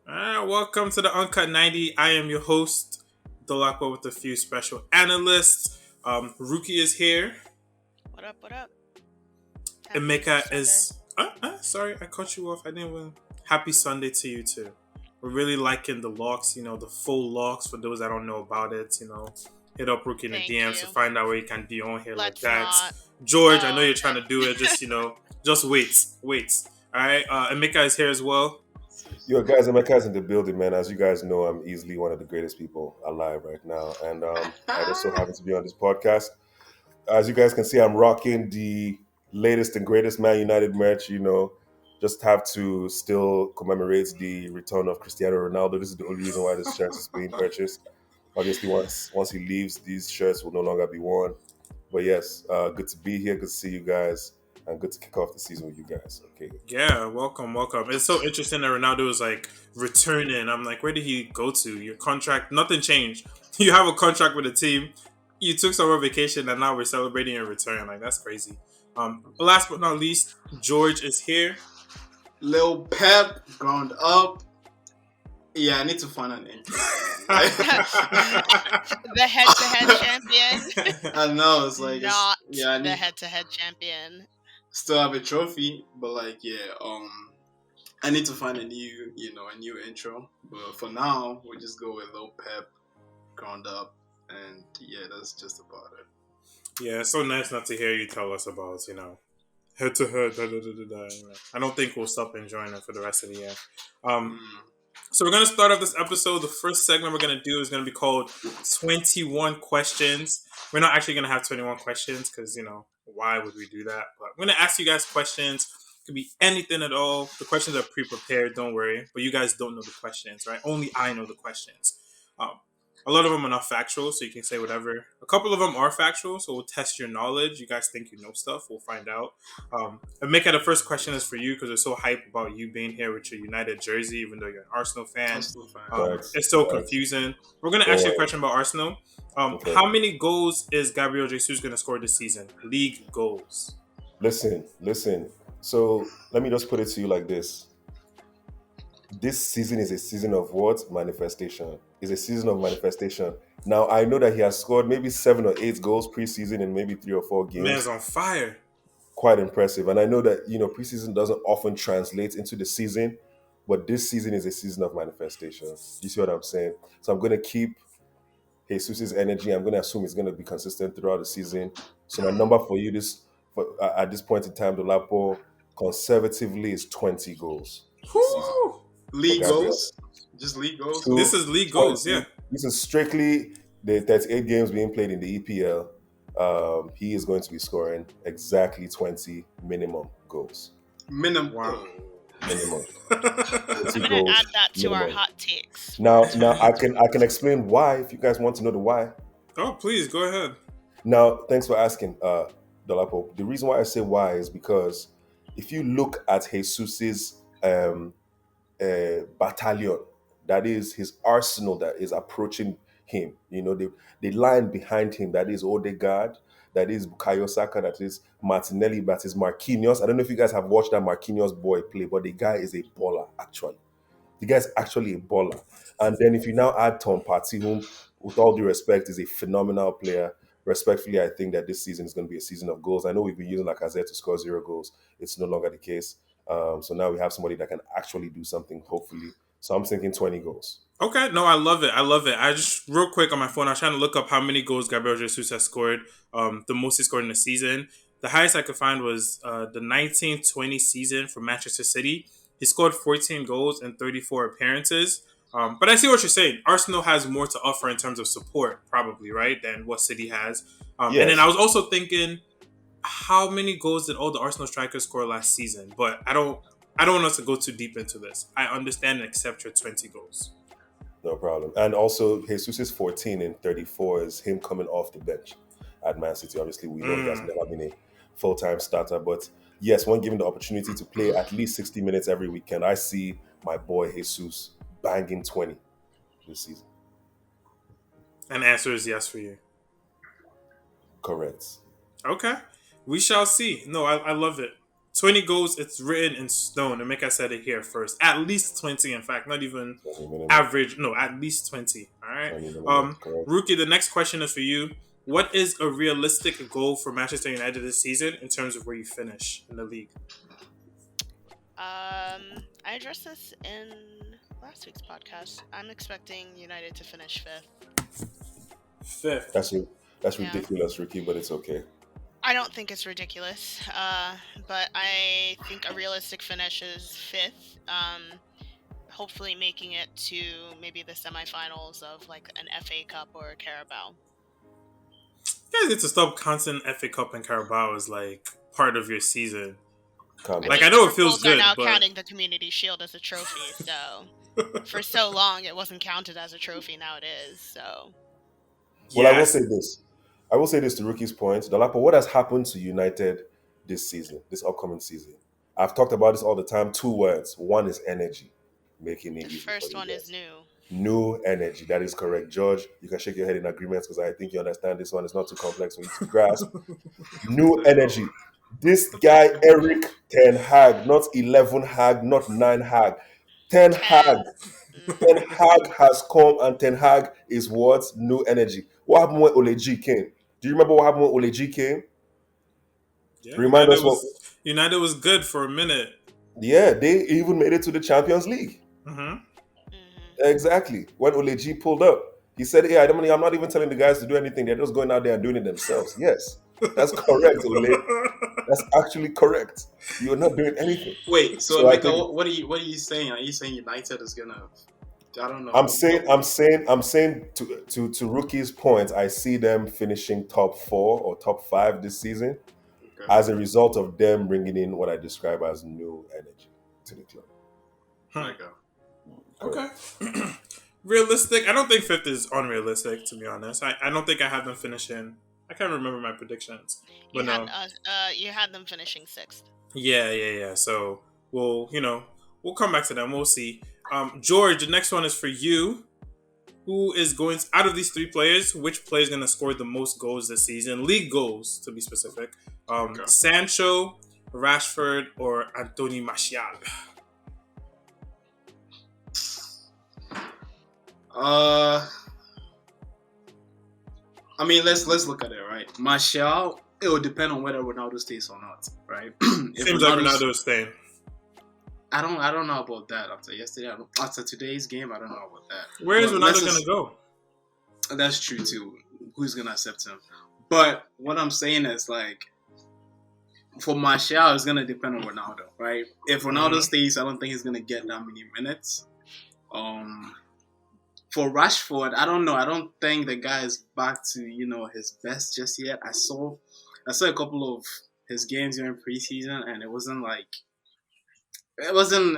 Welcome to the Uncut 90. I am your host, Dolakwa, with a few special analysts. Ruki is here. What up? What up? Happy Emeka Sunday. is. Sorry, I cut you off. I didn't even. Happy Sunday to you too. We're really liking the locks, the full locks for those that don't know about it. Hit up Ruki in the Thank DMs you. to find out where you can be on here like Let's that. not. George, I know Oh, you're trying okay. to do it. Just wait. All right. Emeka is here as well. Yo, guys, Emeka's in the building, man. As you guys know, I'm easily one of the greatest people alive right now. And I just so happen to be on this podcast. As you guys can see, I'm rocking the latest and greatest Man United merch, Just have to still commemorate the return of Cristiano Ronaldo. This is the only reason why this shirt is being purchased. Obviously, once he leaves, these shirts will no longer be worn. But yes, good to be here. Good to see you guys. And good to kick off the season with you guys. Okay. Yeah, welcome. It's so interesting that Ronaldo is like returning. I'm like, where did he go to? Your contract, nothing changed. You have a contract with the team. You took summer vacation, and now we're celebrating your return. Like that's crazy. Last but not least, George is here. Lil Pep, ground up. Yeah, I need to find an name. The head-to-head champion. I know it's like Not I the need head-to-head champion. still have a trophy, but I need to find a new intro. But for now, we'll just go with Lil Pep, ground up, and yeah, that's just about it. Yeah, it's so nice not to hear you tell us about head to head. I don't think we'll stop enjoying it for the rest of the year. So we're gonna start off this episode. The first segment we're gonna do is gonna be called 21 questions. We're not actually gonna have 21 questions because why would we do that? But I'm gonna ask you guys questions. It could be anything at all. The questions are pre-prepared. Don't worry. But you guys don't know the questions, right? Only I know the questions. Um, a lot of them are not factual, so you can say whatever. A couple of them are factual, so we'll test your knowledge. You guys think you know stuff? We'll find out. And Mika, the first question is for you because we're so hyped about you being here with your United jersey, even though you're an Arsenal fan. It's so confusing. We're going to ask you a question about Arsenal. Okay. How many goals is Gabriel Jesus going to score this season? League goals. Listen. So let me just put it to you like this. This season is a season of what? Manifestation. It's a season of manifestation. Now, I know that he has scored maybe 7 or 8 goals preseason in maybe 3 or 4 games. Man's on fire. Quite impressive. And I know that, preseason doesn't often translate into the season, but this season is a season of manifestation. You see what I'm saying? So I'm going to keep Jesus' energy. I'm going to assume it's going to be consistent throughout the season. So my number for you at this point in time, Dolapo, conservatively is 20 goals. League goals? Just league goals? So, this is league goals, yeah. This is strictly the 38 games being played in the EPL. He is going to be scoring exactly 20 minimum goals. Minimum. Wow. Minimum. I'm going to add that to our hot takes. Now I can explain why if you guys want to know the why. Oh, please, go ahead. Now, thanks for asking, Dolapo. The reason why I say why is because if you look at Jesus's battalion, that is his arsenal that is approaching him. The line behind him, that is Odegaard, that is Bukayo Saka, that is Martinelli, that is Marquinhos. I don't know if you guys have watched that Marquinhos boy play, but the guy is a baller, actually. The guy's actually a baller. And then if you now add Tom Partey, whom, with all due respect, is a phenomenal player, respectfully, I think that this season is going to be a season of goals. I know we've been using Lacazette to score 0 goals. It's no longer the case. So now we have somebody that can actually do something, hopefully. So I'm thinking 20 goals. Okay, no, I love it. I just, real quick on my phone, I was trying to look up how many goals Gabriel Jesus has scored, the most he scored in a season. The highest I could find was the 1920 season for Manchester City. He scored 14 goals and 34 appearances. But I see what you're saying. Arsenal has more to offer in terms of support, probably, right, than what City has. Yes. And then I was also thinking, how many goals did all the Arsenal strikers score last season? But I don't want us to go too deep into this. I understand and accept your 20 goals. No problem. And also, Jesus' 14 and 34 is him coming off the bench at Man City. Obviously, we know he has never been a full-time starter. But yes, when given the opportunity to play at least 60 minutes every weekend, I see my boy Jesus banging 20 this season. And the answer is yes for you. Correct. Okay. We shall see. No, I love it. 20 goals, it's written in stone. And Mika said it here first. At least 20, in fact. Not even average. No, at least 20. All right. Rookie, the next question is for you. What is a realistic goal for Manchester United this season in terms of where you finish in the league? I addressed this in last week's podcast. I'm expecting United to finish fifth. That's ridiculous, Ricky, but it's okay. I don't think it's ridiculous, but I think a realistic finish is fifth. Hopefully making it to maybe the semifinals of like an FA Cup or a Carabao. You guys need to stop counting FA Cup and Carabao as like part of your season. I know it feels good. Are now counting the Community Shield as a trophy, so for so long it wasn't counted as a trophy. Now it is. So. Well, I will say this. I will say this to Rookie's point. Dolapo, what has happened to United this season, this upcoming season? I've talked about this all the time. 2 words. One is energy, making it easy. The first one is new. New energy. That is correct, George. You can shake your head in agreement because I think you understand this one. It's not too complex for you to grasp. New energy. This guy, Eric Ten Hag, not 11 Hag, not 9 Hag. 10 Hag. 10 Hag has come, and 10 Hag is what? New energy. What happened when Ole G came? Do you remember what happened when Ole G came? Yeah, Remind us what United was good for a minute. Yeah, they even made it to the Champions League. Mm-hmm. Exactly. When Ole G pulled up, he said, "Yeah, I'm not even telling the guys to do anything. They're just going out there and doing it themselves." Yes, that's correct, Ole. That's actually correct. You're not doing anything. Wait, so Mika, what are you saying? Are you saying United is gonna? I don't know. I'm saying to Rookie's point, I see them finishing top 4 or top 5 this season as a result of them bringing in what I describe as new energy to the club. Okay. Realistic. I don't think 5th is unrealistic, to be honest. I don't think I have them finishing. I can't remember my predictions. But you had them finishing 6th. Yeah. So we'll come back to them. We'll see. George, the next one is for you. Who is going out of these 3 players? Which player is going to score the most goals this season? League goals, to be specific. Sancho, Rashford, or Anthony Martial? I mean, let's look at it, right? Martial, it will depend on whether Ronaldo stays or not, right? Seems like Ronaldo is staying. I don't know about that after today's game. I don't know about that. Where is Ronaldo gonna go? That's true too. Who's gonna accept him? But what I'm saying is like, for Martial, it's gonna depend on Ronaldo, right? If Ronaldo stays, I don't think he's gonna get that many minutes. For Rashford, I don't know. I don't think the guy is back to his best just yet. I saw a couple of his games during preseason, and it wasn't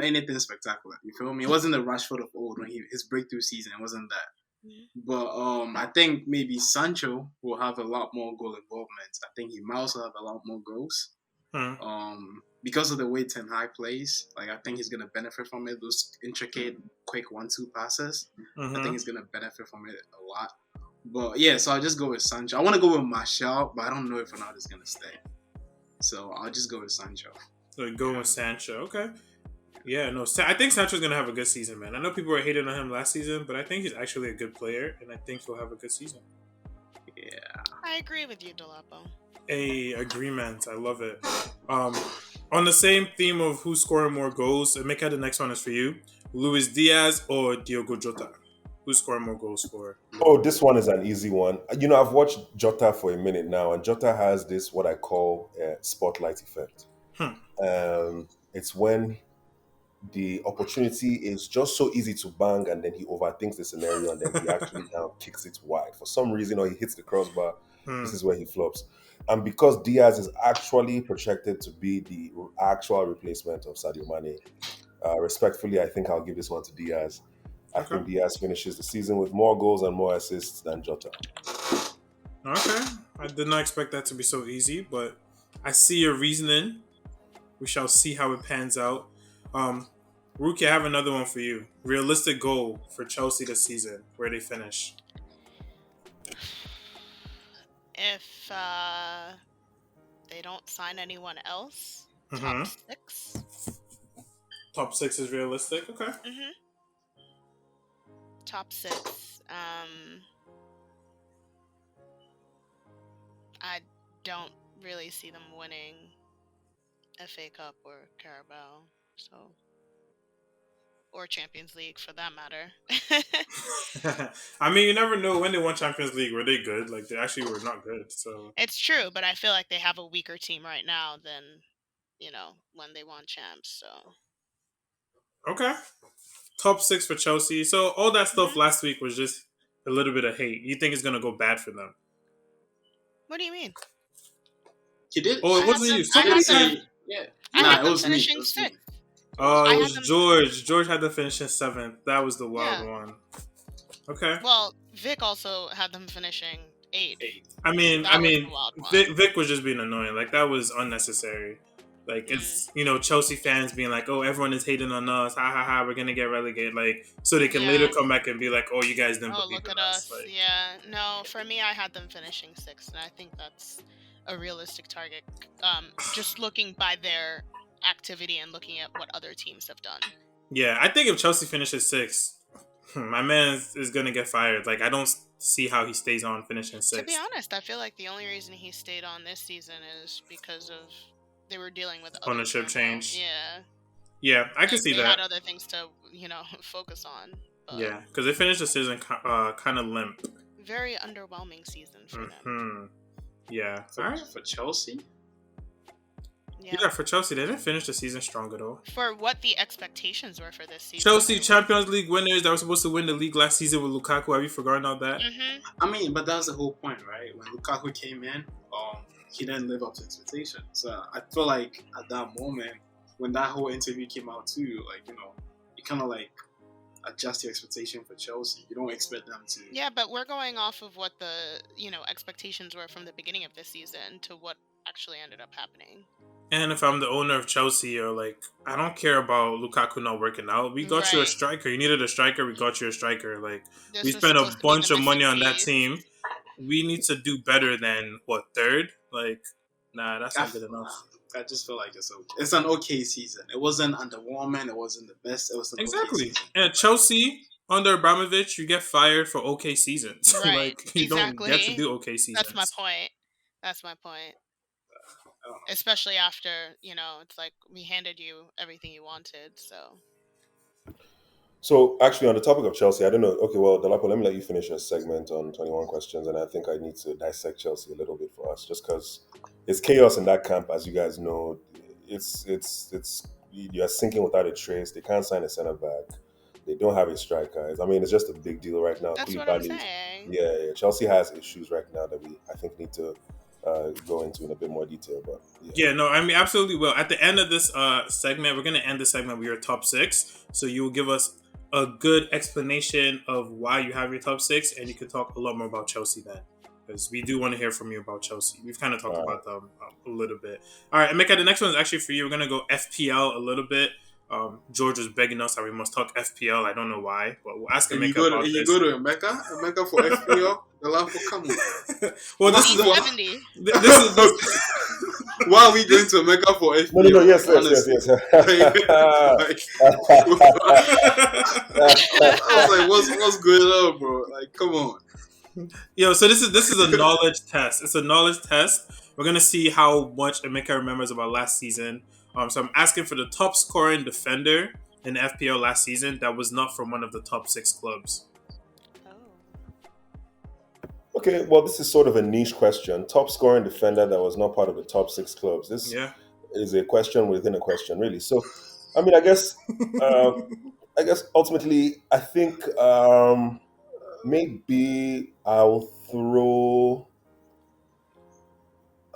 anything spectacular. You feel me? It wasn't the Rashford of old when his breakthrough season. It wasn't that. But I think maybe Sancho will have a lot more goal involvement. I think he might also have a lot more goals. Because of the way Ten Hag plays, like I think he's gonna benefit from it. Those intricate, quick 1-2 passes. I think he's gonna benefit from it a lot. But yeah, so I'll just go with Sancho. I want to go with Martial, but I don't know if Ronaldo's gonna stay. So I'll just go with Sancho. So go with Sancho, okay. Yeah, no, I think Sancho's gonna have a good season, man. I know people were hating on him last season, but I think he's actually a good player, and I think he'll have a good season. Yeah, I agree with you, Dolapo. Agreement. I love it. On the same theme of who's scoring more goals, Mika, the next one is for you. Luis Diaz or Diogo Jota? Who's scoring more goals for? Oh, this one is an easy one. I've watched Jota for a minute now, and Jota has this what I call spotlight effect. It's when the opportunity is just so easy to bang, and then he overthinks the scenario, and then he actually kicks it wide for some reason, or he hits the crossbar. This is where he flops. And because Diaz is actually projected to be the actual replacement of Sadio Mane, respectfully, I think I'll give this one to Diaz. I think Diaz finishes the season with more goals and more assists than Jota. Okay. I did not expect that to be so easy, but I see your reasoning. We shall see how it pans out. Rookie, I have another one for you. Realistic goal for Chelsea this season, where they finish. If they don't sign anyone else, Top Mm-hmm. 6. Top 6 is realistic. Okay. Mm-hmm. Top 6. I don't really see them winning FA Cup or Carabao, so or Champions League for that matter. I mean, you never know when they won Champions League. Were they good? Like they actually were not good. So It's true, but I feel like they have a weaker team right now than when they won champs. So okay. Top 6 for Chelsea. So all that stuff hmm last week was just a little bit of hate. You think it's gonna go bad for them? what do you mean? He did. Oh, I it had wasn't them. you. I Somebody had Somebody them. had. say, yeah. I Nah, had it them was me. It finishing was me. 6th. Oh, I it had was them. George. George had them finishing 7th. That was the wild Yeah. one. Okay. Well, Vic also had them finishing 8th. I mean, That was the wild one. Vic was just being annoying. Like that was unnecessary. Like it's Chelsea fans being like, "Oh, everyone is hating on us. Ha ha ha. We're gonna get relegated." Like so they can later Yeah. come back and be like, "Oh, you guys didn't Oh, believe look in at us." us. Like Yeah. No, for me, I had them finishing 6th, and I think that's a realistic target. Just looking by their activity and looking at what other teams have done. yeah, I think if Chelsea finishes 6th, my man is gonna get fired. Like I don't see how he stays on finishing To be 6th. honest, I feel like the only reason he stayed on this season is because of they were dealing with other Ownership turmoil. change. Yeah. Yeah, I can Like see they that. had other things to, focus on. But Yeah, because they finished the season kind of limp. very underwhelming season for them. Hmm. Yeah. For, All right. for Chelsea. Yeah. Yeah, for Chelsea, they didn't finish the season strong at all. For what the expectations were for this season. Chelsea Champions League winners that were supposed to win the league last season with Lukaku. Have you forgotten all that? Mm-hmm. I mean, but that was the whole point, right? When Lukaku came in, he didn't live up to expectations. So I feel like at that moment, when that whole interview came out too, like you kind of like adjust your expectation for Chelsea. You don't expect them to. Yeah, but we're going off of what the expectations were from the beginning of this season to what actually ended up happening. And if I'm the owner of Chelsea, or like, I don't care about Lukaku not working out. We got you a Right. striker. You needed a striker. We got you a striker. Like This we was spent a supposed to be the bunch of money missing on that piece. team. We need to do better than what, 3rd? Like, nah, that's not good enough. I just feel like it's an okay season. It wasn't underwhelming. It wasn't the best. It was an okay Exactly. season. And Chelsea under Abramovich, you get fired for okay seasons. Right. Like you don't Exactly. get to do okay seasons. That's my point. That's my point. I don't know. Especially after, it's like we handed you everything you wanted, so. So actually, on the topic of Chelsea, I don't know. Okay, well, Delapo, let me let you finish your segment on 21 questions, and I think I need to dissect Chelsea a little bit for us, just because it's chaos in that camp, as you guys know. It's you are sinking without a trace. They can't sign a center back. They don't have a striker. I mean, it's just a big deal right now. That's what I'm Koulibaly- saying. Yeah, Chelsea has issues right now that we I think need to go into in a bit more detail. But Yeah, no, I mean, absolutely will. At the end of this segment, we're going to end the segment with your top 6. So you will give us a good explanation of why you have your top 6, and you can talk a lot more about Chelsea then. Because we do want to hear from you about Chelsea. We've kind of talked about them a little bit. All right, Emeka, the next one is actually for you. We're going to go FPL a little bit. George was begging us that we must talk FPL. I don't know why, but we'll ask And Emeka you go about to this. Emeka for FPL. Delapo, come on. Well, this is He's what 70. this is. Why are we going to Emeka for FPL? no, yes. I was like, what's going on, bro? Like, come on. Yo, so this is a knowledge test. It's a knowledge test. We're gonna see how much Emeka remembers about last season. So I'm asking for the top scoring defender in the FPL last season that was not from one of the top 6 clubs. Okay, well, this is sort of a niche question. Top scoring defender that was not part of the top 6 clubs. This is a question within a question, really. So, I mean, I guess ultimately, I think maybe I'll throw.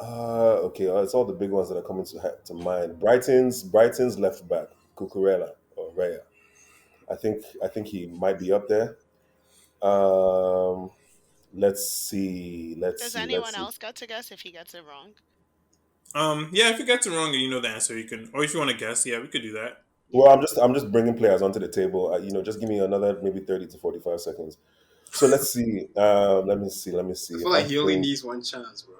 Okay, it's all the big ones that are coming to mind. Brighton's left back, Cucurella or Raya. I think he might be up there. Let's see. Does anyone else get to guess if he gets it wrong? Yeah, if you get it wrong and you know the answer, you can. Or if you want to guess, yeah, we could do that. Well, I'm just bringing players onto the table. Just give me another maybe 30 to 45 seconds. So let's see. Let me see. Let me I see. feel like he only needs one chance, bro.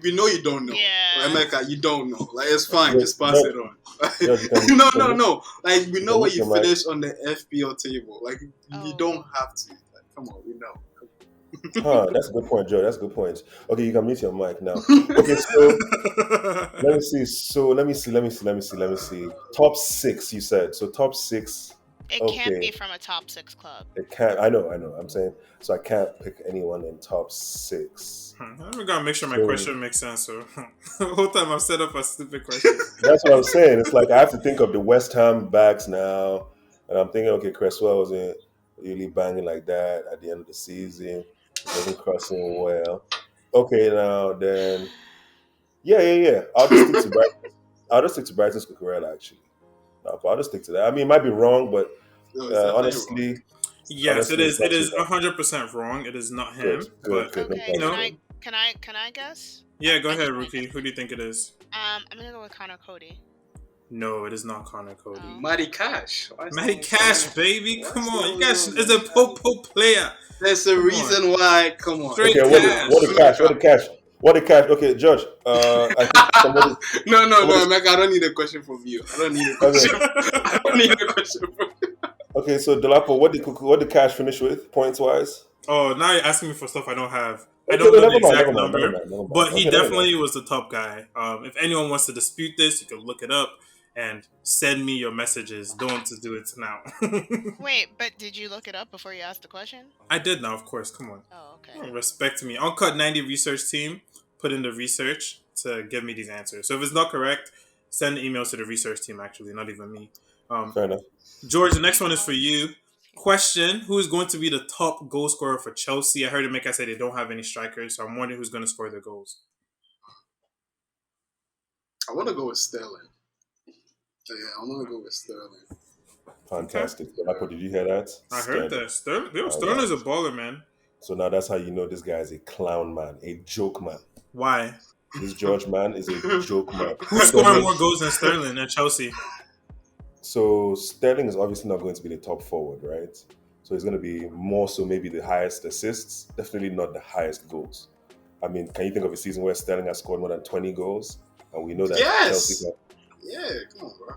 We know you don't know. Yeah. Emeka, you don't know. Like, it's fine. Wait, Just pass Judge, it on. Judge, No, you can no, mute, no. Like, we you know can where mute you your mic. finished on the FPL table. Like, you Oh. don't have to. Like, come on, we know. Huh, that's a good point, Joe. That's a good point. Okay, you can mute your mic now. Okay, so let me see. So let me see. Top six, you said. So top six. It can't Okay. be from a top 6 club. It can't. I know. I'm saying. So I can't pick anyone in top six. I'm gonna make sure my So question makes sense. So the whole time I've set up a stupid question. that's what I'm saying. It's like I have to think of the West Ham backs now, and I'm thinking, okay, Cresswell wasn't really banging like that at the end of the season. It wasn't crossing well. Okay, now then, yeah. I'll just stick to Brighton. I'll just stick to Brighton's Cucurella actually. No, but I'll just stick to that. I mean, it might be wrong, but No, it's definitely wrong. honestly, Yes, it it's is. not It too is bad. 100% wrong. It is not Good, him. good, But good. No Okay, problem. can I guess? yeah, go I ahead, think I Rookie. know. Who do you think it is? I'm gonna go with Connor Cody. No, it is not Connor Cody. Oh. Matty Cash. Why is Matty that Cash, always- baby. why Come is he on. You always guys on is the a show? po player. There's a Come reason why. Come on. Straight Okay, cash. what the cash? What the cash? What the cash? Okay, Judge. I think somebody. No, somebody Emeka, I don't need a question from you. I don't need a okay, question. I don't need a question from you. okay. So Dolapo, what did cash finish with points wise? Oh, now you're asking me for stuff I don't have. I Okay, don't no, know the never mind, exact number, never mind. but he Okay, never mind. definitely was the top guy. If anyone wants to dispute this, you can look it up and send me your messages. Don't to do it now. Wait, but did you look it up before you asked the question? I did now, of course. Come on. Oh, okay. Respect me. Uncut 90 research team put in the research to give me these answers. So if it's not correct, send emails to the research team, actually, not even me. Fair enough. George, the next one is for you. Question: who is going to be the top goal scorer for Chelsea? I heard Emeka say they don't have any strikers, so I'm wondering who's going to score their goals. I want to go with Sterling. Yeah, I want to go with Sterling. Fantastic. Dolapo, did you hear that? I heard that. Sterling is a baller, man. So now that's how you know this guy is a clown man, a joke man. Why? This George man is a joke man. Who's scoring more goals than Sterling at Chelsea? So Sterling is obviously not going to be the top forward, right? So he's going to be more so maybe the highest assists, definitely not the highest goals. I mean, can you think of a season where Sterling has scored more than 20 goals? And we know that Chelsea. Yeah, come on, bro.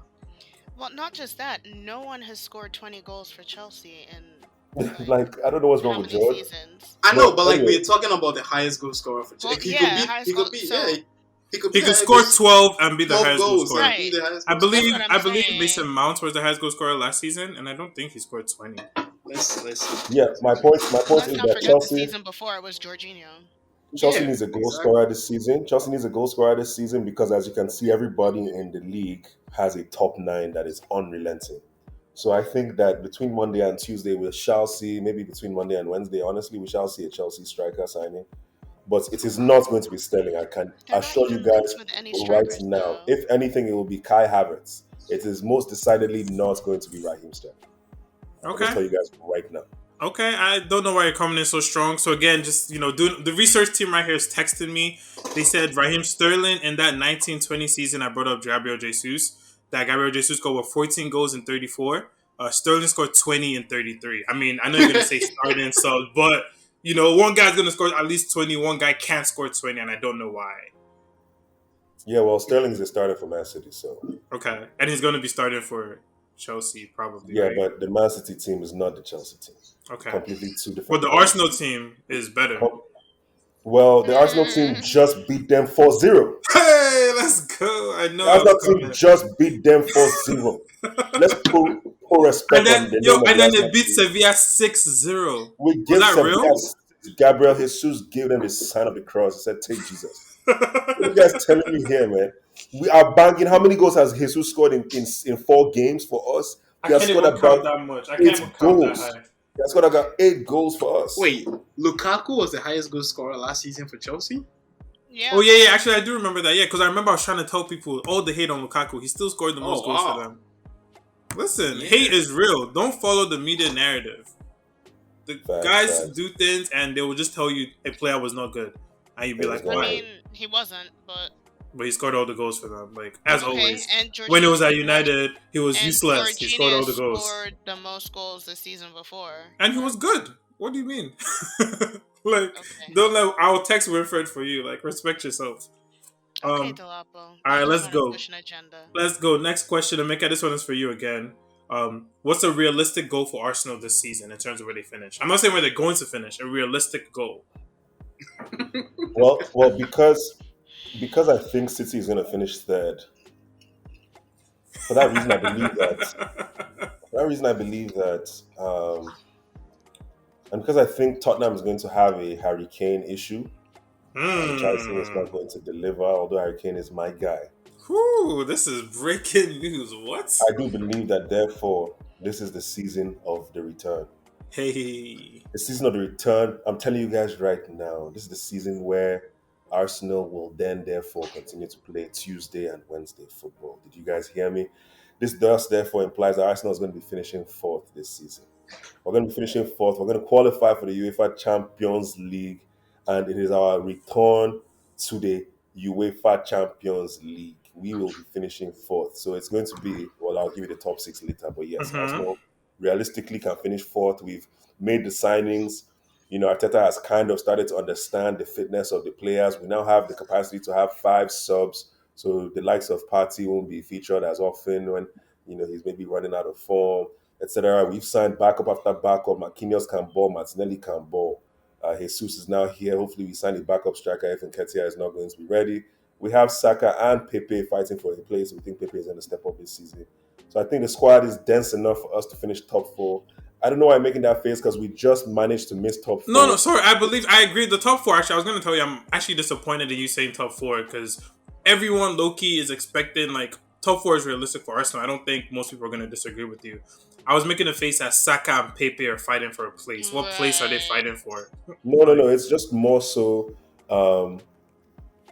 Well, not just that. No one has scored 20 goals for Chelsea in Like, I don't know what's how wrong with many George. seasons? I know, No, but like anyway. we're talking about the highest goal scorer for Chelsea. Well, yeah, He could be. so- He could He could score 12 and be the 12 highest goal goals. scorer. And be the highest I goal believe That's what I'm Mason saying. Mount was the highest goal scorer last season, and I don't think he scored 20. Let's Yeah, my point Let's is not that forget the Chelsea season before it was Jorginho. Chelsea needs a goal exactly. scorer this season. Chelsea needs a goal scorer this season because, as you can see, everybody in the league has a top nine that is unrelenting. So I think that between Monday and Tuesday, we shall see, maybe between Monday and Wednesday, honestly, we shall see a Chelsea striker signing. But it is not going to be Sterling. I can They're not assure you even guys linked with any right strikers, now. though. If anything, it will be Kai Havertz. It is most decidedly not going to be Raheem Sterling. I'll just tell Okay. you guys right now. Okay, I don't know why you're coming in so strong. So again, just doing the research team right here is texting me. They said Raheem Sterling in that 1920 season. I brought up Gabriel Jesus. That Gabriel Jesus scored with 14 goals in 34. Sterling scored 20 in 33. I mean, I know you're gonna say starting sub, but one guy's gonna score at least 20. One guy can't score 20, and I don't know why. Yeah, well, Sterling's a starter for Man City, so Okay, and he's gonna be starting for Chelsea probably. yeah, right? but the Man City team is not the Chelsea team. Okay, Completely two different. but the players. Arsenal team is better. Well, the Arsenal team just beat them 4-0. Hey, let's go! I know The I was Arsenal team coming. just beat them 4-0. Let's put respect And then, on the name of and the then they Arsenal beat team. Sevilla 6-0. We Was gave that Sevilla, real? Gabriel Jesus gave them the sign of the cross. He said, "Take Jesus." What are you guys telling me here, man? We are banging. How many goals has Jesus scored in 4 games for us? I He has can't scored even count about that much. I can't 8 even count that goals. high. He has scored about 8 goals for us. Wait, Lukaku was the highest goal scorer last season for Chelsea? Yeah. Oh, yeah. Actually, I do remember that. Yeah, because I remember I was trying to tell people all the hate on Lukaku. He still scored the most goals for them. Listen, hate is real. Don't follow the media narrative. The guys do things and they will just tell you a player was not good. And you'd be like, I why? mean, he wasn't, but he scored all the goals for them. Like, as always. And When he was at Jorginho United, he was and useless. He scored all the goals. scored the most goals the season before. And he was good. What do you mean? Like, Okay. don't let I'll text Winfred for you. Like, respect yourself. Okay, All Delapo. right, I'm just let's trying to go. push an agenda. Let's go. Next question, Emeka. This one is for you again. What's a realistic goal for Arsenal this season in terms of where they finish? I'm not saying where they're going to finish. A realistic goal. Well, because I think City is going to finish third. For that reason, I believe that. For that reason, I believe that, and because I think Tottenham is going to have a Harry Kane issue, which I think is not Hmm. going to deliver. Although Harry Kane is my guy, Whew, this is breaking news. What? I do believe that. Therefore, this is the season of the return. Hey. The season of the return. I'm telling you guys right now, this is the season where Arsenal will then therefore continue to play Tuesday and Wednesday football. Did you guys hear me? This thus therefore implies that Arsenal is going to be finishing fourth this season. We're going to be finishing fourth. We're going to qualify for the UEFA Champions League, and it is our return to the UEFA Champions League. We will be finishing fourth. So it's going to be, well, I'll give you the top six later. But yes, Mm-hmm. Arsenal realistically can finish fourth. We've made the signings. Arteta has kind of started to understand the fitness of the players. We now have the capacity to have five subs. So the likes of Partey won't be featured as often when, he's maybe running out of form, etc. We've signed backup after backup. Marquinhos can ball. Martinelli can ball. Jesus is now here. Hopefully, we sign a backup striker if Nketiah is not going to be ready. We have Saka and Pepe fighting for a place. We think Pepe is going to step up this season. So I think the squad is dense enough for us to finish top four. I don't know why I'm making that face because we just managed to miss top No, no, four. sorry. I agree. The top four. Actually, I was going to tell you, I'm actually disappointed in you saying top four because everyone low key is expecting like top four is realistic for Arsenal. I don't think most people are going to disagree with you. I was making a face that Saka and Pepe are fighting for a place. What place are they Right. fighting for? No, no, Like, no. It's just more so.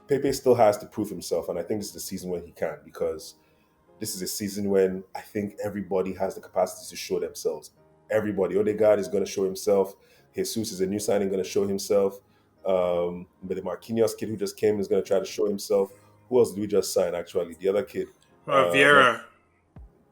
Pepe still has to prove himself, and I think this is the season when he can because this is a season when I think everybody has the capacity to show themselves. Everybody. Odegaard is going to show himself. Jesus is a new signing, going to show himself. But the Marquinhos kid who just came is going to try to show himself. Who else did we just sign, actually? The other kid. Not, Vieira.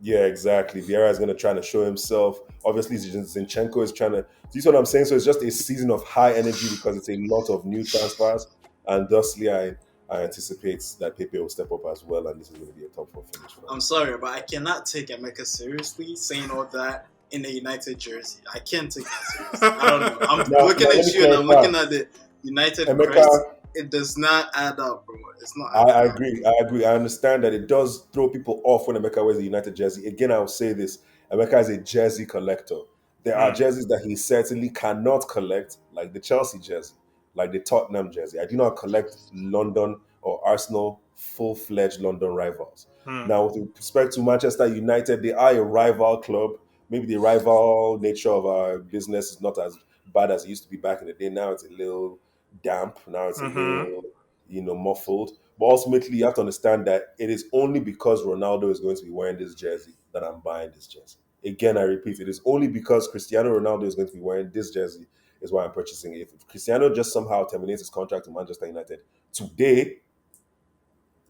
yeah, exactly. Vieira is going to try to show himself. Obviously, Zinchenko is trying to. Do you see what I'm saying? So it's just a season of high energy because it's a lot of new transfers. And thusly, I anticipate that Pepe will step up as well, and this is going to be a top four finish for I'm us. sorry, but I cannot take Emeka seriously saying all that in a United jersey. I can't take that seriously. I don't know. I'm looking let at me you and I'm clarify. looking at the United Emeka, crest. It does not add up, bro. It's not I, adding I up. agree. I agree. I understand that it does throw people off when Emeka wears a United jersey. Again, I'll say this: Emeka is a jersey collector. There are Hmm. jerseys that he certainly cannot collect, like the Chelsea jersey, like the Tottenham jersey. I do not collect London or Arsenal full-fledged London rivals. Hmm. Now, with respect to Manchester United, they are a rival club. Maybe the rival nature of our business is not as bad as it used to be back in the day. Now it's a little damp. Now it's a Mm-hmm. little, muffled. But ultimately, you have to understand that it is only because Ronaldo is going to be wearing this jersey that I'm buying this jersey. Again, I repeat, it is only because Cristiano Ronaldo is going to be wearing this jersey is why I'm purchasing it. If Cristiano just somehow terminates his contract with Manchester United today,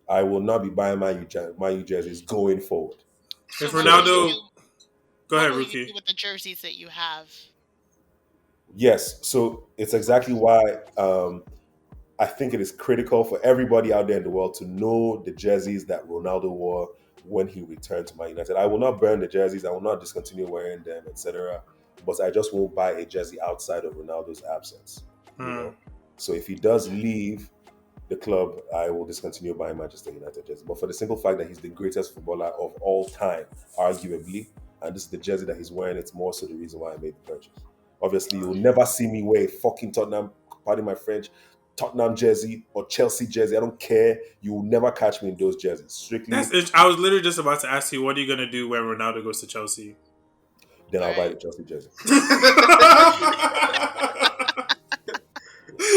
I will not be buying my U jerseys going forward. If So what will you Ronaldo, do? go What ahead, will you do Rookie. with the jerseys that you have? Yes, so it's exactly why I think it is critical for everybody out there in the world to know the jerseys that Ronaldo wore when he returned to Man United. I will not burn the jerseys. I will not discontinue wearing them, etc. But I just won't buy a jersey outside of Ronaldo's absence. You Hmm. know. So if he does leave the club, I will discontinue buying Manchester United jersey. But for the simple fact that he's the greatest footballer of all time, arguably, and this is the jersey that he's wearing, it's more so the reason why I made the purchase. Obviously, you'll never see me wear a fucking Tottenham, pardon my French, Tottenham jersey or Chelsea jersey. I don't care. You will never catch me in those jerseys. Strictly, I was literally just about to ask you, what are you gonna do when Ronaldo goes to Chelsea? then I'll buy Right. the Chelsea jersey. All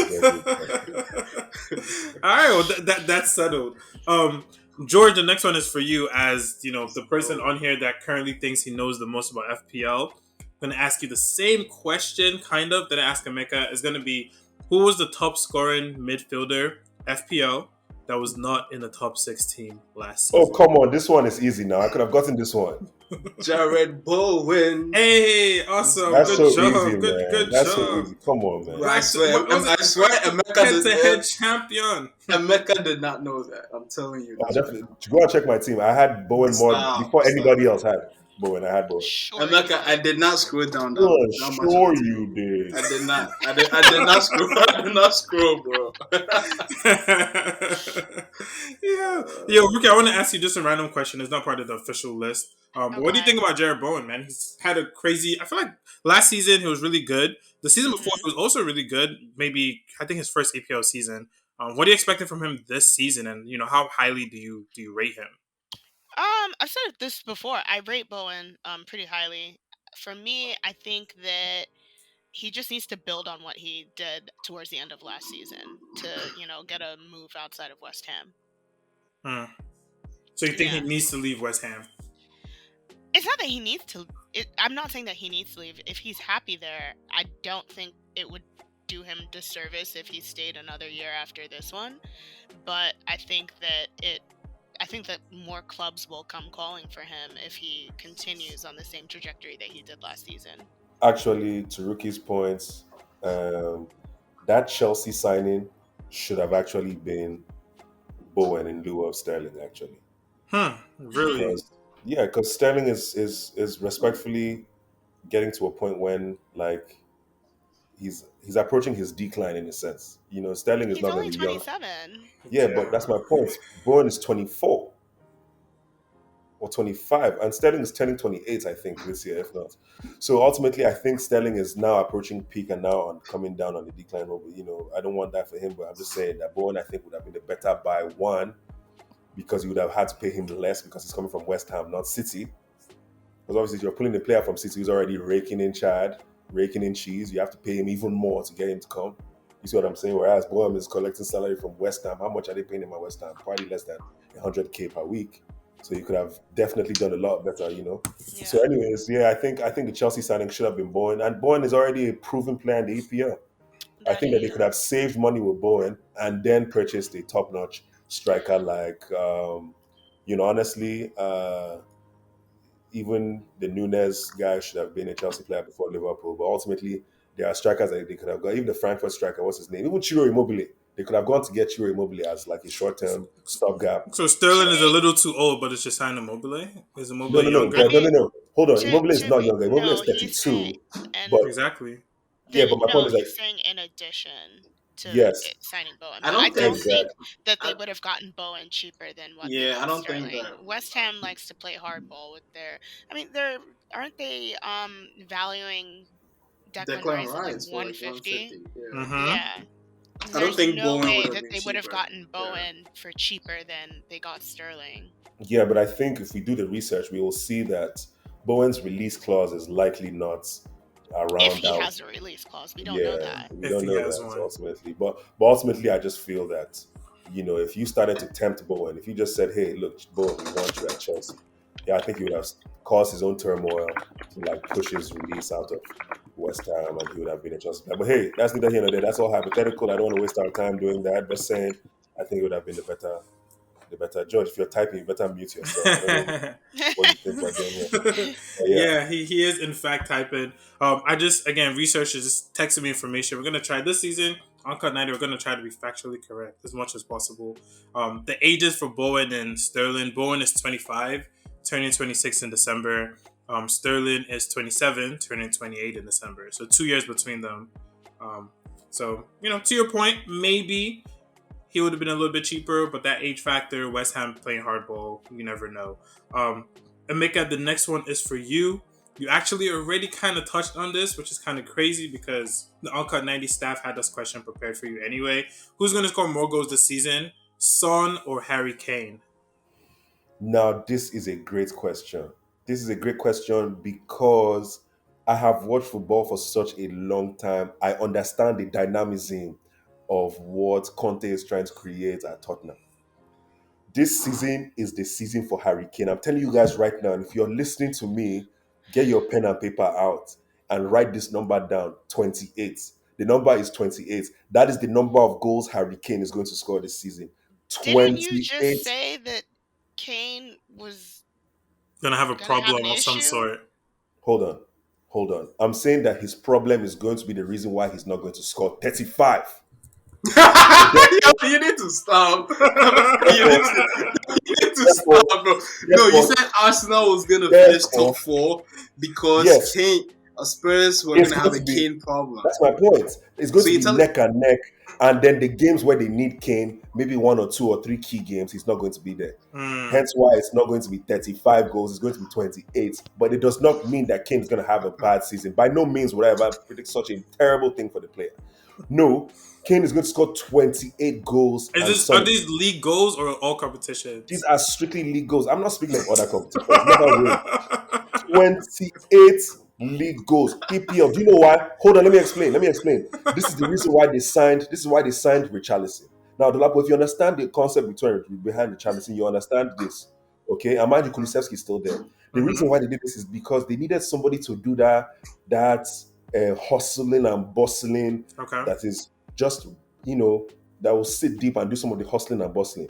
Jersey is fine. right, well that's settled. George, the next one is for you. As you know, the person on here that currently thinks he knows the most about FPL. I'm gonna ask you the same question, kind of, that I asked Emeka. Is gonna be, who was the top scoring midfielder FPL that was not in the top 6 team last Oh, season? come on. This one is easy now. I could have gotten this one. Jared Bowen. Hey, Let's awesome. That's Good go. so easy, job. Good man. That's so job. easy. Come on, Bro, man. I swear, What was it? I swear, Head to head champion. Emeka did not know that. I'm telling you Oh, this right definitely. now. To go and check my team. I had Bowen more Stop, before stop. anybody else had Bowen. I had Bowen. Sure you Emeka, I did. did not scroll down Oh, that much on sure the team. you did. I did not. I did not scroll. I did not scroll, bro. Yeah. Yo, Rookie, I want to ask you just a random question. It's not part of the official list. But what do you Okay. think about Jared Bowen, man? He's had a crazy. I feel like last season he was really good. The season before hmm he was also really good. Maybe I think his first APL season. What are you expecting from him this season? And how highly do you rate him? I've said this before. I rate Bowen pretty highly. For me, I think that he just needs to build on what he did towards the end of last season to, get a move outside of West Ham. Hmm. So you think he Yeah. needs to leave West Ham? It's not that he needs to. I'm not saying that he needs to leave. If he's happy there, I don't think it would do him disservice if he stayed another year after this one. But I think that more clubs will come calling for him if he continues on the same trajectory that he did last season. Actually, to Rookie's points, um, that Chelsea signing should have actually been Bowen in lieu of Sterling, actually. Really? Hmm. Because yeah, because Sterling is respectfully getting to a point when like he's approaching his decline in a sense. Sterling is He's not only very young. 27. Yeah, but that's my point. Bowen is 24 or 25, and Sterling is turning 28, I think, this year, if not. So ultimately, I think Sterling is now approaching peak and now on coming down on the decline. I don't want that for him, but I'm just saying that Bowen, I think, would have been the better buy one because you would have had to pay him less because he's coming from West Ham, not City. Because obviously, if you're pulling a player from City who's already raking in Chad, raking in cheese, you have to pay him even more to get him to come. You see what I'm saying? Whereas Bowen is collecting salary from West Ham. How much are they paying him at West Ham? Probably less than 100K per week. So you could have definitely done a lot better. So, Yeah, anyways, yeah, I think the Chelsea signing should have been Bowen, and Bowen is already a proven player in the EPL. I that think that they he could have is. saved money with Bowen and then purchased a top-notch striker like, honestly, even the Nunes guy should have been a Chelsea player before Liverpool. But ultimately, there are strikers that they could have got. Even the Frankfurt striker, what's his name? Even Ciro Immobile. They could have gone to get Ciro Immobile as like a short-term stopgap. So Sterling is a little too old, but it's just signing Immobile. Is No, Immobile no, no, I younger? but no, mean, no, no. Hold on. to Immobile is to not be younger. Immobile is no, he's saying 32. and But Exactly. yeah, but my point no, is like, he's saying in addition to yes, signing Bowen, I but I don't think. don't think exactly. that they I, would have gotten Bowen cheaper than what they yeah, I got don't think Sterling. that. West Ham likes to play hardball with their. I mean, they're aren't they valuing Declan Declan Rice at like Rice for like 150? 150. Yeah. Mm-hmm. Yeah. I don't There's think no Bowen would way have that been they would have cheaper. gotten Yeah. Bowen for cheaper than they got Sterling. Yeah, but I think if we do the research, we will see that Bowen's release clause is likely not If around he that. has a release clause, we don't know Yeah, that. we If don't he know has that one. ultimately, but ultimately, I just feel that if you started to tempt Bowen, if you just said, "Hey, look, Bowen, we want you at Chelsea," yeah, I think he would have caused his own turmoil to like push his release out of West Ham, and he would have been a Chelsea player. But hey, that's neither here nor there. That's all hypothetical. I don't want to waste our time doing that. Just saying, I think it would have been the better judge. If you're typing, you better mute yourself. I don't know what you think we're doing here. But yeah, Yeah, he is in fact typing. I just again researchers just texted me information. We're gonna try this season. Uncut 90, we're gonna try to be factually correct as much as possible. The ages for Bowen and Sterling. Bowen is 25, turning 26 in December. Sterling is 27, turning 28 in December. So 2 years between them. Um, so to your point, maybe he would have been a little bit cheaper, but that age factor, West Ham playing hardball, you never know. Emeka, the next one is for you. You actually already kind of touched on this, which is kind of crazy because the Uncut 90 staff had this question prepared for you anyway. Who's going to score more goals this season, Son or Harry Kane? now this is a great question. This is a great question because I have watched football for such a long time. I understand the dynamism of what Conte is trying to create at Tottenham. This season is the season for Harry Kane. I'm telling you guys right now, and if you're listening to me, get your pen and paper out and write this number down 28. The number is 28. That is the number of goals Harry Kane is going to score this season. Didn't you just 28. say that Kane was Gonna have a Gonna have problem an of some issue? sort. Hold on. I'm saying that his problem is going to be the reason why he's not going to score 35. Yo, you need to stop. You need to, you need to stop, bro. No, you Therefore, said Arsenal was gonna finish top therefore, 4 because yes, Spurs were it's gonna going have a to be. Kane problem. That's my point. It's going So to you be tell it. neck and neck, and then the games where they need Kane, maybe 1 or 2 or 3 key games, he's not going to be there. Hence why it's not going to be 35 goals, it's going to be 28. But it does not mean that Kane is going to have a bad season. By no means would I ever predict such a terrible thing for the player. No, Kane is going to score 28 goals and Are Son. these league goals or all competitions? These are strictly league goals. I'm not speaking of other competitions. Never will. 28 league goals. EPL. Do you know why? Hold on, let me explain. This is the reason why they signed. This is why they signed Richarlison. Now, Dolapo, if you understand the concept behind Richarlison, you understand this. Okay, and mind you, Kulusevski is still there. The reason why they did this is because they needed somebody to do that hustling and bustling. Okay. That is just that will sit deep and do some of the hustling and bustling.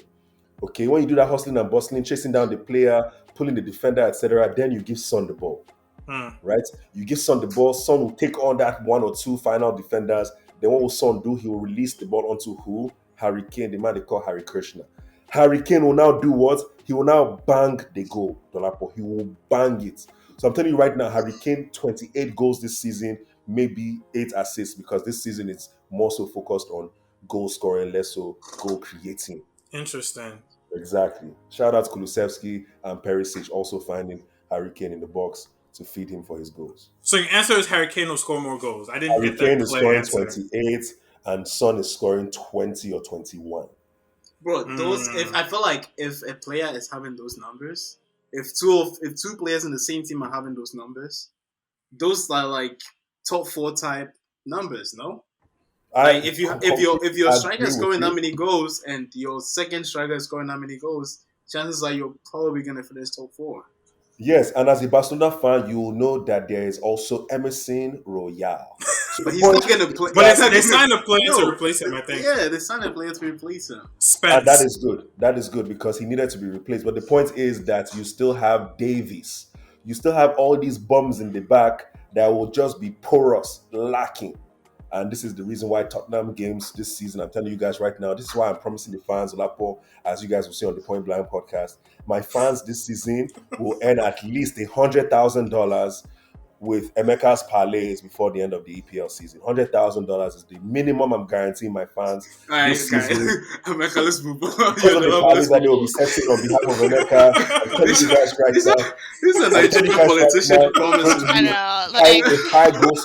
Okay, when you do that hustling and bustling, chasing down the player, pulling the defender, etc., then you give Son the ball. Right? You give Son the ball, Son will take on that 1 or 2 final defenders. Then what will Son do? He will release the ball onto who? Harry Kane, the man they call Harry Krishna. Harry Kane will now do what? He will now bang the goal, Dolapo. He will bang it. So I'm telling you right now, Harry Kane, 28 goals this season, maybe 8 assists, because this season it's more so focused on goal scoring, less so goal creating. Interesting. Exactly. Shout out to Kulusevski and Perisic also finding Harry Kane in the box to feed him for his goals. So your answer is Harry Kane will score more goals. I didn't Harry get Kane that is clear scoring answer. 28 and Son is scoring 20 or 21. Bro, those if I feel like if a player is having those numbers, if two players in the same team are having those numbers, those are like top 4 type numbers, no? Like if your striker agree is with scoring that you. many goals and your second striker is scoring that many goals, chances are you're probably gonna finish top 4. Yes, and as a Barcelona fan, you will know that there is also Emerson Royale. So But the he's point not gonna is play. But He's that, not they gonna. signed a player to No, replace him, I think. yeah, they signed a player to replace him. and that Spence. is good. That is good because he needed to be replaced. But the point is that you still have Davies. You still have all these bums in the back that will just be porous, lacking. And this is the reason why Tottenham games this season, I'm telling you guys right now, this is why I'm promising the fans, Olapo, as you guys will see on the Point Blank podcast, my fans this season will earn at least $100,000 with Emeka's parlays before the end of the EPL season. $100,000 is the minimum I'm guaranteeing my fans All right, this guys. season Emeka, let's move on. because of the Let's parlays that move they will be on. setting on behalf of Emeka. I'm telling you guys right These are now. these are I'm telling you Nigerian guys right politician now, it's going promises. to I be know, a like high goal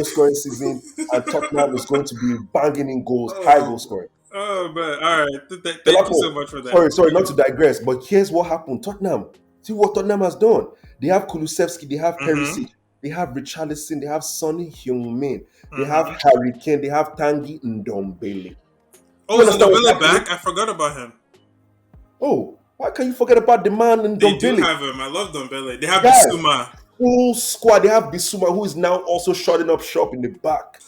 scoring season, and Tottenham is going to be banging in goals, high goal Oh, scoring. Oh, but all right. Thank you so Dolapo, much for that. sorry, not to digress, but here's what happened. Tottenham, see what Tottenham has done. They have Kulusevski, they have Perisic, they have Richarlison, they have Sonny Heung-min, they have Harry Kane, they have Tanguy Ndombele. Oh, You is understand what's Ndombele happening? back? I forgot about him. Oh, why can you forget about the man in They do Ndombele? have him. I love Ndombele. They have Guys, Bissouma. full squad. They have Bissouma, who is now also shutting up shop in the back.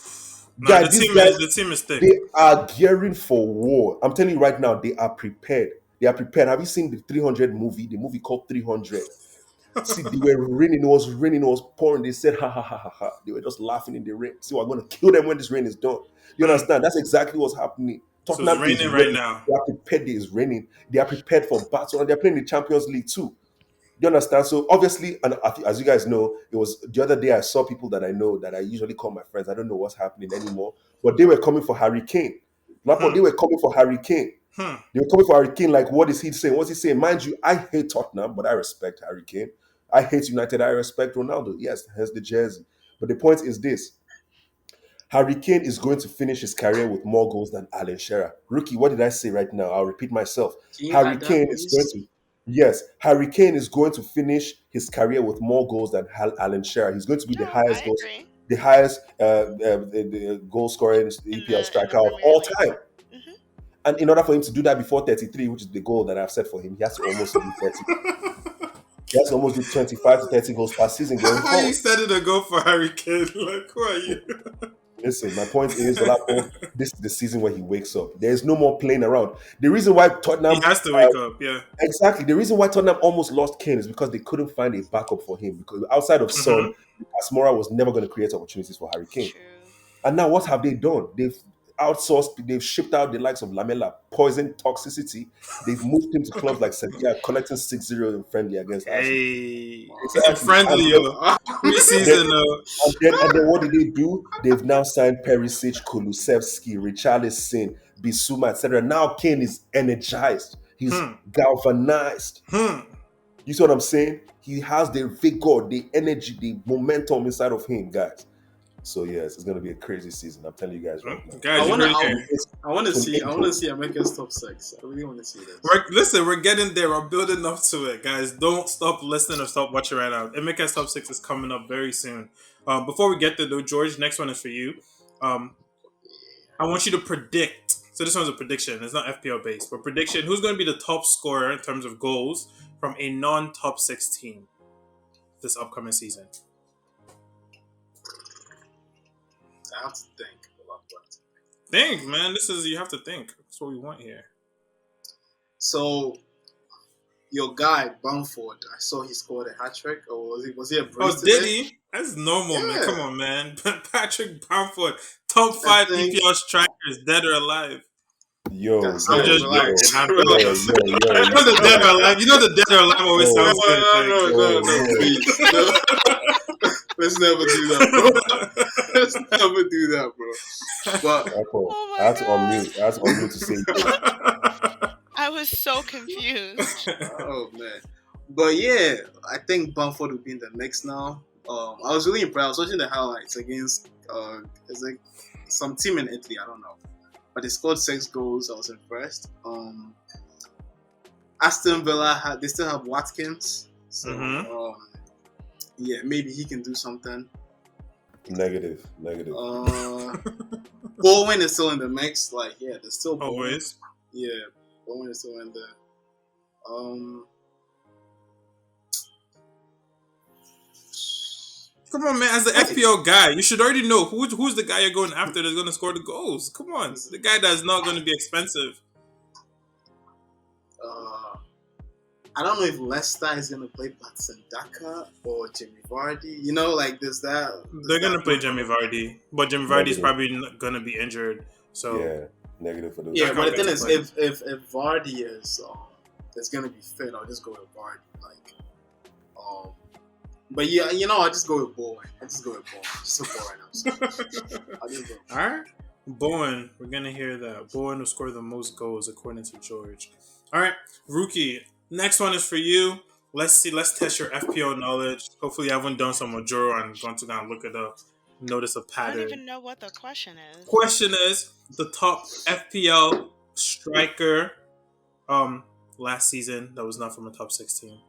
Nah, Guys, these guys, the team is thick. they are gearing for war. I'm telling you right now, they are prepared. They are prepared. Have you seen the 300 movie? The movie called 300. See, they were raining. It was raining. It was pouring. They said, ha, ha, ha, ha, ha. They were just laughing in the rain. See, we're going to kill them when this rain is done. You understand? That's exactly what's happening. So it's Tottenham is raining right ready. now. They are prepared. It is raining. They are prepared for battle. And they're playing the Champions League too. You understand? So obviously, and as you guys know, it was the other day I saw people that I know that I usually call my friends. I don't know what's happening anymore, but they were coming for Harry Kane. Lapo, they were coming for Harry Kane. They were coming for Harry Kane. Like, what is he saying? What's he saying? Mind you, I hate Tottenham, but I respect Harry Kane. I hate United. I respect Ronaldo. Yes, hence the jersey. But the point is this: Harry Kane is going to finish his career with more goals than Alan Shearer. Rookie, what did I say right now? I'll repeat myself. can you Harry add that, Kane is going please? to Yes, Harry Kane is going to finish his career with more goals than Alan Shearer. He's going to be the no, I highest goals, agree. the highest the goal scoring EPL In the striker of Premier all League. time. Hmm. And in order for him to do that before 33, which is the goal that I've set for him, he has to almost do 30. He has to almost do 25 to 30 goals per season going How you forward. set it a go for Harry Kane? Like, who are you? Listen, my point is, Olapo, this is the season where he wakes up. There's no more playing around. The reason why He Tottenham, has to wake up. Yeah. exactly, the reason why Tottenham almost lost Kane is because they couldn't find a backup for him. Because outside of Son, Asmora was never going to create opportunities for Harry Kane. True. And now, what have they done? They've outsourced, they've shipped out the likes of Lamela, poison toxicity. They've moved him to clubs like Sevilla, collecting 6-0 in friendly against Arsenal. Hey, and Exactly. friendly, And yo. Wow. Preseason, then what did they do? They've now signed Perisic, Kulusevski, Richarlison, Bissouma, etc. Now Kane is energized. He's galvanized. You see what I'm saying? He has the vigor, the energy, the momentum inside of him, guys. So yes, it's gonna be a crazy season. I'm telling you guys right now. guys, I you wanna, heard it here. I want to see America's top 6. I really want to see this. Listen, we're getting there. We're building up to it, guys. Don't stop listening or stop watching right now. MK's Top 6 is coming up very soon. Before we get there, though, George, next one is for you. I want you to predict. So this one's a prediction. It's not FPL based, but prediction. Who's going to be the top scorer in terms of goals from a non-top 6 team this upcoming season? I have to think about what. Think, man. You have to think. That's what we want here. So, your guy Bamford, I saw he scored a hat trick, or was he a brace? Oh, did he? That's normal, man. Come on, man. Patrick Bamford, top 5 EPL strikers, dead or alive. Yo, I'm just relax. joking. Relax. You know the dead or alive. You know the dead or alive always sounds good. No, please. No. Let's never do that, bro. Let's never do that, bro. But I had to unmute to say it. I was so confused. oh man, but yeah, I think Bamford will be in the mix now. I was really impressed. I was watching the highlights against it's like some team in Italy. I don't know, but they scored 6 goals. I was impressed. Aston Villa they still have Watkins, so yeah, maybe he can do something. Negative. Bowen is still in the mix. Like, yeah, there's still Bowen. Always. Yeah, Bowen is still in there. Come on, man. As the FPL guy, you should already know who's the guy you're going after that's going to score the goals. Come on. The guy that's not going to be expensive. I don't know if Leicester is going to play Patson Daka or Jamie Vardy. You know, like, there's that. They're going to play Jamie Vardy. But Jamie Vardy's probably going to be injured. So yeah, negative for those. Yeah, but the thing is, if Vardy is going to be fit, I'll just go with Vardy. Like, but yeah, you know, I'll just go with Bowen. Just so Bowen now. So I'll just go. All right. Bowen, we're going to hear that. Bowen will score the most goals according to George. All right, Rookie. Next one is for you. Let's test your FPL knowledge. Hopefully, you haven't done some Majoro and gone to go and look it up. Notice a pattern. I don't even know what the question is. Question is the top FPL striker last season that was not from a top 16.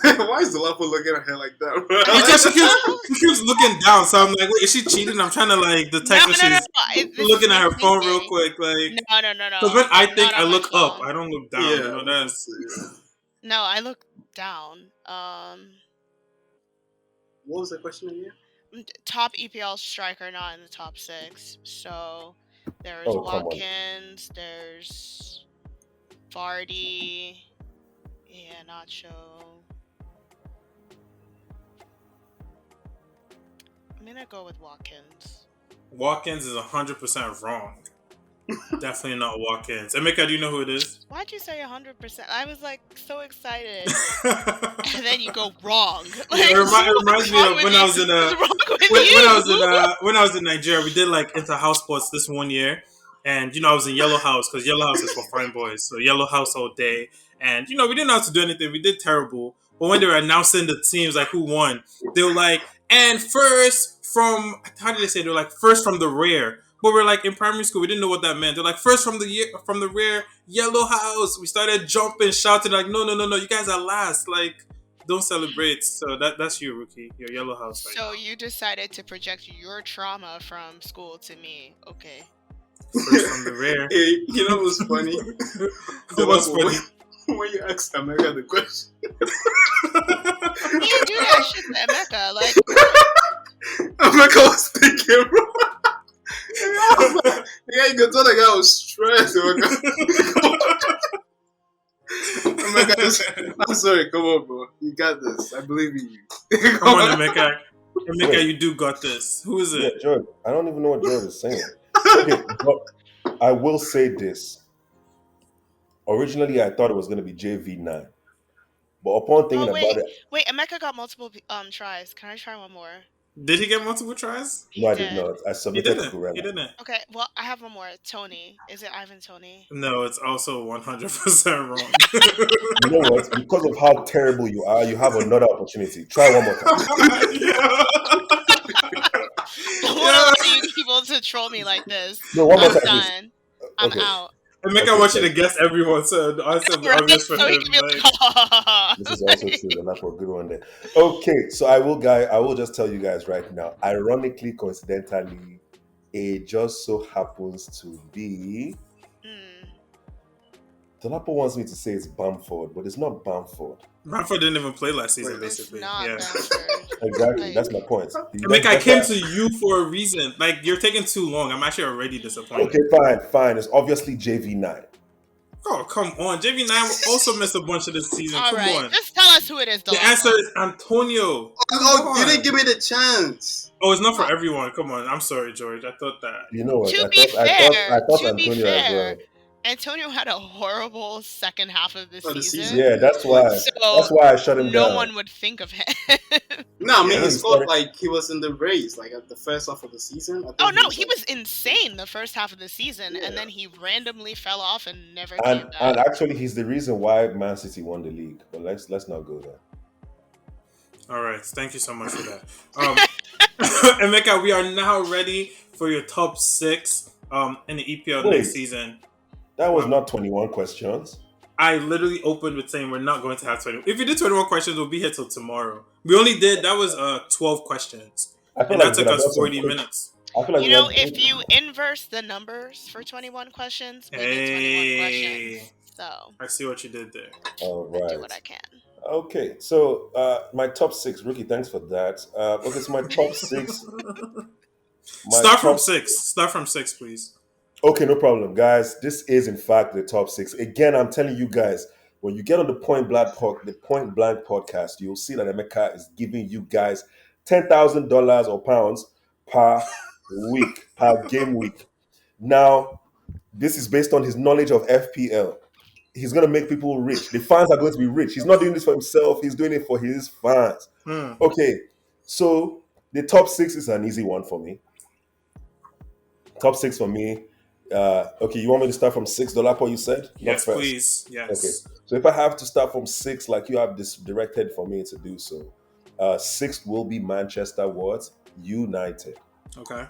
Why is the Lapo looking at her like that, bro? Because she keeps looking down, so I'm like, wait, is she cheating? I'm trying to like detect if she's looking at her phone real quick. Like, no. Because when I think, I look up. I don't look down. Yeah. You know, that's... No, I look down. What was the question again? Top EPL striker not in the top 6. So there's Oh, Watkins, there's Vardy, Nacho. I'm gonna go with Watkins. Watkins is 100% wrong. Definitely not Watkins. Emeka, do you know who it is? Why'd you say 100%? I was like so excited, and then you go wrong. Like, it reminds me of when I was in when I was in Nigeria. We did like inter-house sports this one year, and I was in Yellow House because Yellow House is for fine boys. So Yellow House all day, and we didn't know how to do anything. We did terrible. But when they were announcing the teams, like who won, they were like, and first from, how did they say? They were like first from the rear. But we're like in primary school, we didn't know what that meant. They're like first from the rear, Yellow House. We started jumping, shouting like, no, you guys are last. Like, don't celebrate. So that's you, Rookie. Your Yellow House. So you decided to project your trauma from school to me. Okay. First from the rear. Hey, you know what's funny? What's funny? When you ask America the question, You didn't do that shit to Emeka. Like, America was thinking, bro. Yeah, you could tell the guy was stressed. America, I'm sorry, come on, bro. You got this. I believe in you. Come on, Emeka. Emeka, you do got this. Who is Yeah, it? George. I don't even know what George is saying. Okay, but I will say this. Originally, I thought it was going to be JV9, but upon thinking oh about wait, it, Emeka got multiple tries. Can I try one more? Did he get multiple tries? He no, I did did. not. I He submitted didn't. He Kurela. didn't. Okay, well, I have one more. Tony. Is it Ivan Tony? No, it's also 100% wrong. You know what? Because of how terrible you are, you have another opportunity. Try one more time. Yeah. I want to allow you people to troll me like this. No, one more I'm time, please. done. I'm Okay. out. Emeka Okay, wants you so- to guess everyone, so the answer will be Right? obvious for So he him. can be Like, like, This is also true. And that's a good one there. Okay, so I will just tell you guys right now. Ironically, coincidentally, it just so happens to be. Dolapo wants me to say it's Bamford, but it's not Bamford. Bamford didn't even play last season, Wait, it's basically. not Yeah. Bamford. Exactly. Like- That's my point. Emeka, I That's came why- to you for a reason. Like, you're taking too long. I'm actually already disappointed. Okay, fine. It's obviously JV9. Oh, come on. JV9 also missed a bunch of this season. All Come right, on. just tell us who it is. The answer is Antonio. Oh, you on. didn't give me the chance. Oh, it's not for everyone. Come on. I'm sorry, George. I thought that. You know what? To I be thought to be Antonio as fair, well. Antonio had a horrible second half of the Oh, the season. season? Yeah, that's why. So That's why I shut him no down. one would think of him. No, I mean, Yeah. he scored like he was in the race, like at the first half of the season. I think Oh no, he like- was insane the first half of the season, Yeah. and then he randomly fell off and never And came back. and actually, he's the reason why Man City won the league. But let's not go there. All right. Thank you so much for that. Emeka, we are now ready for your top 6 in the EPL Wait. next season. That was not 21 questions. I literally opened with saying we're not going to have 20. If you did 21 questions, we'll be here till tomorrow. We only did, that was 12 questions. I feel And like that took we us have 40 minutes. I feel like You we know, have- if you inverse the numbers for 21 questions, we get 21 questions. So I see what you did there. All I do right. what I can. Okay, so my top 6, Rookie. Thanks for that. Okay, so my top 6. Start from 6. Start from 6, please. Okay, no problem, guys. This is in fact the top 6. Again, I'm telling you guys, when you get on the Point Blank podcast, you'll see that Emeka is giving you guys $10,000 or pounds per week, per game week. Now, this is based on his knowledge of FPL. He's going to make people rich. The fans are going to be rich. He's not doing this for himself. He's doing it for his fans. Okay, so the top 6 is an easy one for me. Top 6 for me. Okay, you want me to start from $6, you said? Yes, Not first. please. Yes. Okay, so if I have to start from 6, like you have this directed for me to do so, 6 will be Manchester United. Okay.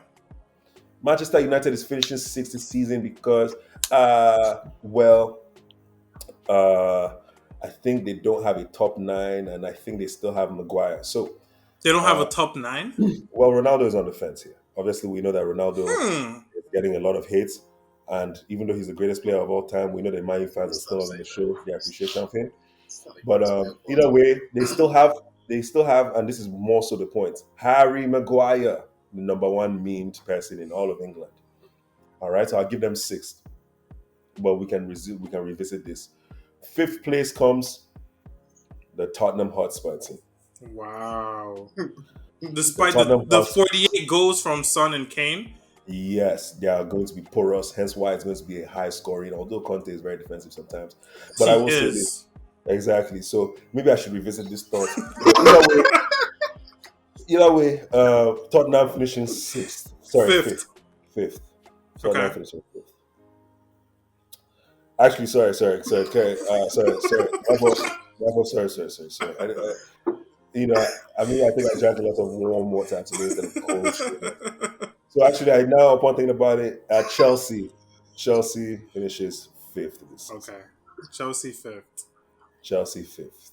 Manchester United is finishing 6th this season because, I think they don't have a top 9, and I think they still have Maguire. So, They don't have a top 9? well, Ronaldo is on the fence here. Obviously, we know that Ronaldo Hmm. is getting a lot of hate, and even though he's the greatest player of all time, we know that Man U fans are still on the show the appreciation of him. It's not like But it's bad. either way, they still have, and this is more so the point, Harry Maguire, the number 1 memed person in all of England. All right, so I'll give them 6th, but we can revisit this. 5th place comes the Tottenham Hotspur team. Wow. Despite Tottenham the Hotspur. 48 goals from Son and Kane. Yes, they are going to be porous, hence why it's going to be a high scoring, although Conte is very defensive sometimes. But I will say this. Exactly. So maybe I should revisit this thought. Either way, Tottenham finishing 6th. Sorry, 5th. 5th. Tottenham Okay. finishing 5th. Actually, sorry. Okay, sorry. Sorry. I think I drank a lot of warm water today instead of cold. So actually, upon thinking about it, Chelsea finishes 5th this season. Okay. Chelsea 5th. Chelsea 5th.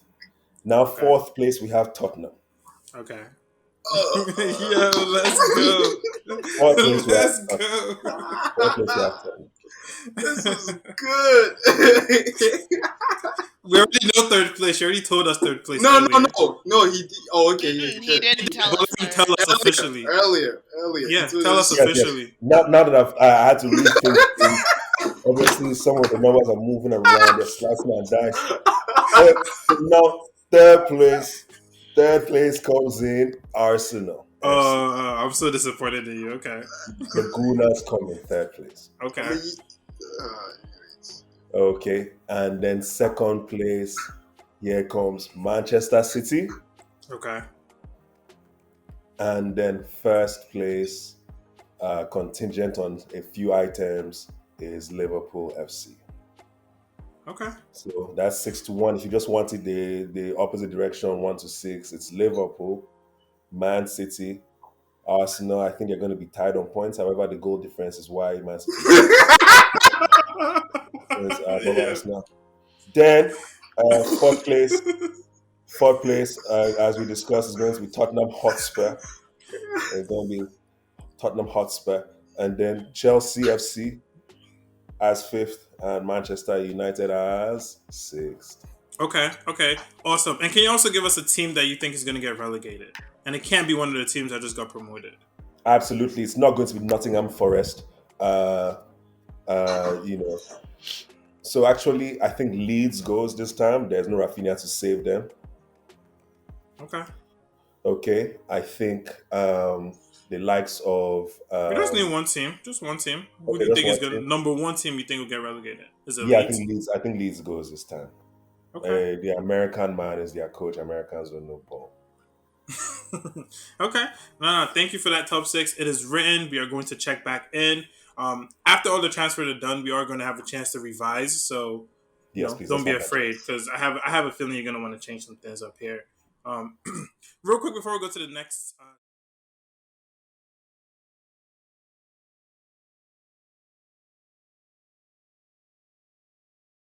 Now, 4th place, we have Tottenham. Okay. Yo, let's go. Fourth place we have Let's go. fourth place we have Tottenham. This is good. We already know third place. You already told us third place No, earlier. he did. Oh, okay, yeah, he He did. didn't tell But us. let him tell us officially. Earlier. Yeah, He told tell us us- Yes, yes. officially. Now that I had to rethink things, obviously some of the numbers are moving around. They're slicing and dicing. So now third place comes in Arsenal FC. I'm so disappointed in you. Okay. The Gunners come in third place. I Okay. mean, Okay, and then second place, here comes Manchester City, Okay. and then first place, contingent on a few items, is Liverpool FC. Okay. So that's 6-1. If you just wanted the opposite direction, 1-6, it's Liverpool, Man City, Arsenal. I think they're going to be tied on points. However, the goal difference is why Man City is above Yeah. Arsenal. Then fourth place, as we discussed, is going to be Tottenham Hotspur. It's going to be Tottenham Hotspur, and then Chelsea FC as fifth, and Manchester United as sixth. Okay. Okay. Awesome. And can you also give us a team that you think is going to get relegated? And it can't be one of the teams that just got promoted. Absolutely, it's not going to be Nottingham Forest. So actually, I think Leeds goes this time. There's no Rafinha to save them. Okay. Okay, I think the likes of We just need one team. Just one team. Who Okay, do you just think is one going to team. number one team you think will get relegated? Is it yeah, Leeds? I think Leeds goes this time. Okay. The American man is their coach. Americans don't know ball. Okay. No, thank you for that top six. It is written. We are going to check back in. After all the transfers are done, we are going to have a chance to revise. So, Yes, please, don't let's be have that afraid chance. because I have a feeling you're going to want to change some things up here. Real quick before we go to the next.